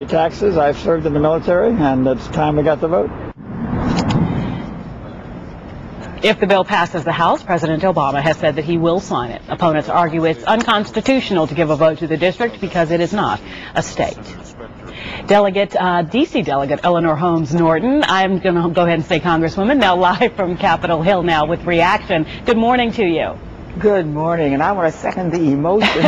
Taxes. I've served in the military, and it's time we got the vote. If the bill passes the House, President Obama has said that he will sign it. Opponents argue it's unconstitutional to give a vote to the district because it is not a state. D.C. Delegate Eleanor Holmes Norton, I'm going to go ahead and say Congresswoman, now live from Capitol Hill now with reaction. Good morning to you. Good morning, and I want to second the emotion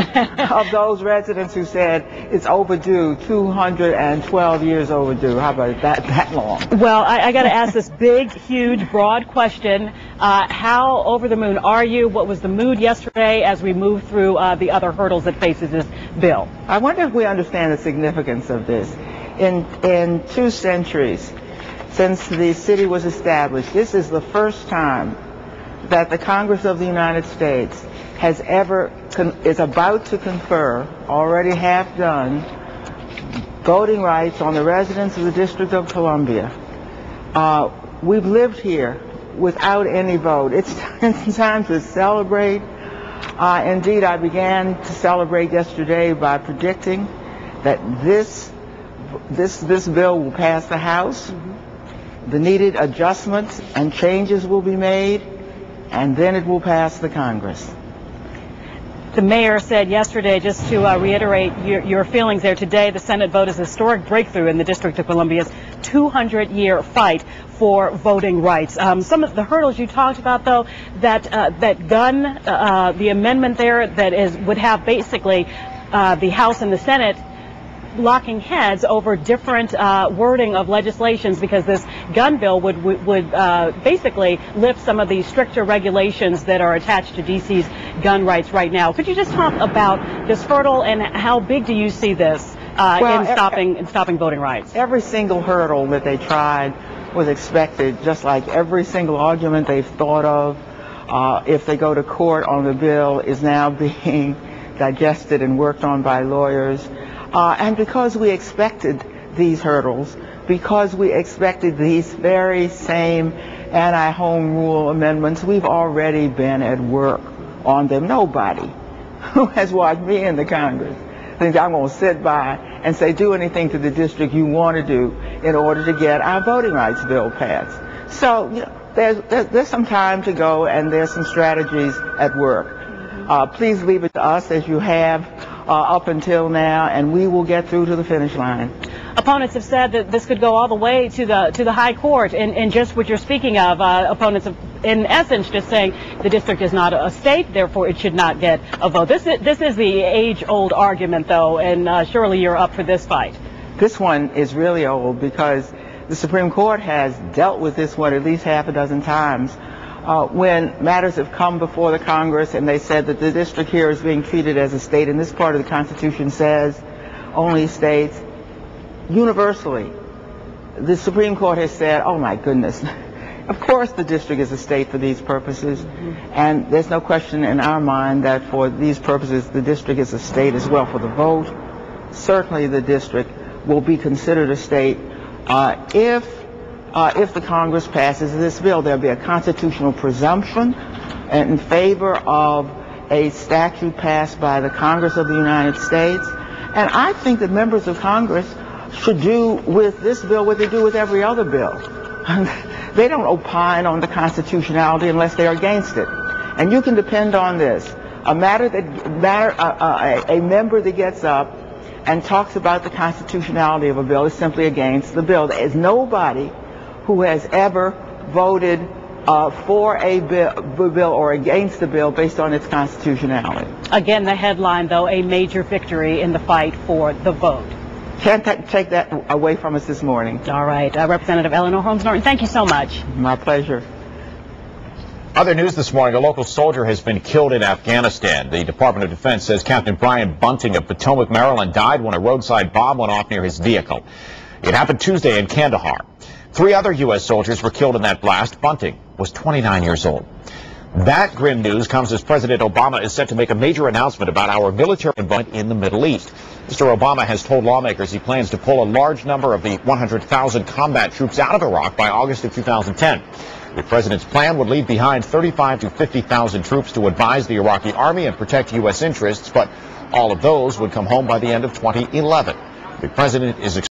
of those residents who said it's overdue, 212 years overdue. How about that long? Well, I got to ask this big, huge, broad question. How over the moon are you? What was the mood yesterday as we moved through the other hurdles that faces this bill? I wonder if we understand the significance of this. In 2 centuries, since the city was established, this is the first time that the Congress of the United States is about to confer, already half done, voting rights on the residents of the District of Columbia. We've lived here without any vote. It's time to celebrate. Indeed, I began to celebrate yesterday by predicting that this bill will pass the House. The needed adjustments and changes will be made, and then it will pass the Congress. The mayor said yesterday, just to reiterate your feelings there today, the Senate vote is a historic breakthrough in the District of Columbia's 200-year fight for voting rights. Some of the hurdles you talked about, though, that the amendment there that would have basically the House and the Senate locking heads over different wording of legislations, because this gun bill would basically lift some of the stricter regulations that are attached to D.C.'s gun rights right now. Could you just talk about this hurdle and how big do you see this in stopping voting rights? Every single hurdle that they tried was expected, just like every single argument they've thought of if they go to court on the bill is now being digested and worked on by lawyers. And because we expected these hurdles, because we expected these very same anti-home rule amendments, we've already been at work on them. Nobody who has watched me in the Congress thinks I'm going to sit by and say, do anything to the district you want to do in order to get our voting rights bill passed. So you know, there's some time to go, and there's some strategies at work. Please leave it to us, as you have up until now, and we will get through to the finish line. Opponents have said that this could go all the way to the high court, and just what you're speaking of, opponents have, in essence, just saying the district is not a state, therefore it should not get a vote. This is the age-old argument, though, and surely you're up for this fight. This one is really old because the Supreme Court has dealt with this one at least half a dozen times. When matters have come before the Congress and they said that the district here is being treated as a state, and this part of the Constitution says only states, universally, the Supreme Court has said, oh my goodness, of course the district is a state for these purposes, and there's no question in our mind that for these purposes the district is a state as well for the vote. Certainly the district will be considered a state if the Congress passes this bill. There'll be a constitutional presumption in favor of a statute passed by the Congress of the United States. And I think that members of Congress should do with this bill what they do with every other bill. They don't opine on the constitutionality unless they're against it. And you can depend on this. A member that gets up and talks about the constitutionality of a bill is simply against the bill. There is nobody who has ever voted for a bill or against the bill based on its constitutionality. Again, the headline, though, a major victory in the fight for the vote. Can't take that away from us this morning. All right. Representative Eleanor Holmes Norton, thank you so much. My pleasure. Other news this morning, a local soldier has been killed in Afghanistan. The Department of Defense says Captain Brian Bunting of Potomac, Maryland, died when a roadside bomb went off near his vehicle. It happened Tuesday in Kandahar. 3 other U.S. soldiers were killed in that blast. Bunting was 29 years old. That grim news comes as President Obama is set to make a major announcement about our military involvement in the Middle East. Mr. Obama has told lawmakers he plans to pull a large number of the 100,000 combat troops out of Iraq by August of 2010. The president's plan would leave behind 35,000 to 50,000 troops to advise the Iraqi army and protect U.S. interests, but all of those would come home by the end of 2011. The president is